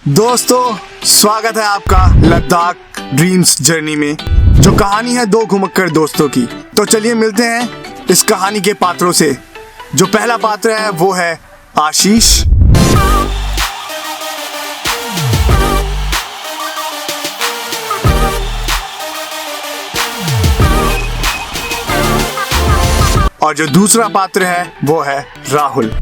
दोस्तों, स्वागत है आपका लद्दाख ड्रीम्स जर्नी में, जो कहानी है दो घुमक्कड़ दोस्तों की। तो चलिए मिलते हैं इस कहानी के पात्रों से। जो पहला पात्र है वो है आशीष। और जो दूसरा पात्र है वो है राहुल।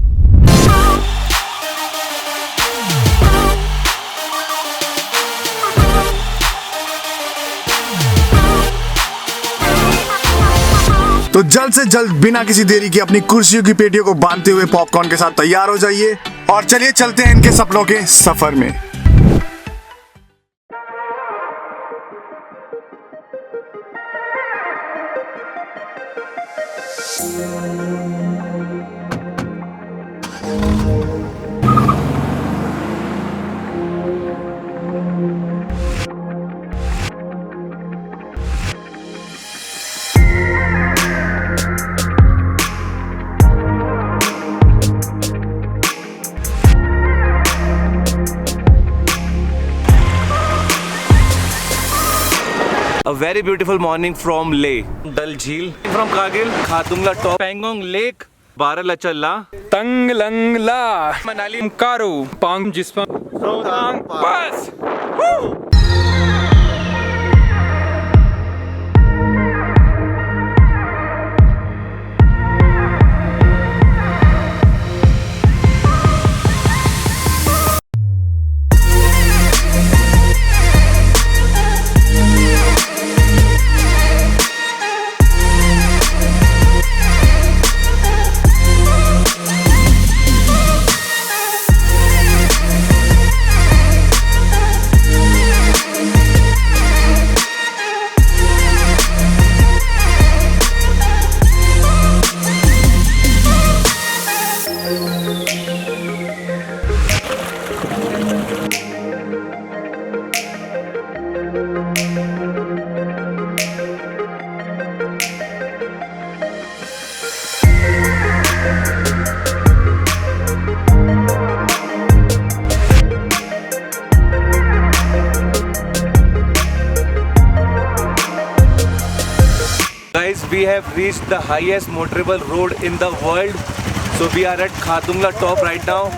तो जल्द से जल्द बिना किसी देरी के अपनी कुर्सियों की पेटियों को बांधते हुए पॉपकॉर्न के साथ तैयार हो जाइए और चलिए चलते हैं इनके सपनों के सफर में। A very beautiful morning from Leh, Dal Jheel, from Kargil, Khatungla Top, Pangong Lake, Baralachalla, Tanglangla, Manali, Karo, Pang Jispa, Rotang Pass. Guys, we have reached the highest motorable road in the world. So we are at Khatungla Top right now.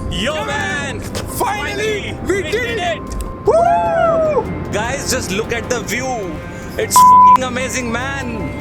Yo man, finally we did it! Guys, just look at the view. It's fucking amazing, man.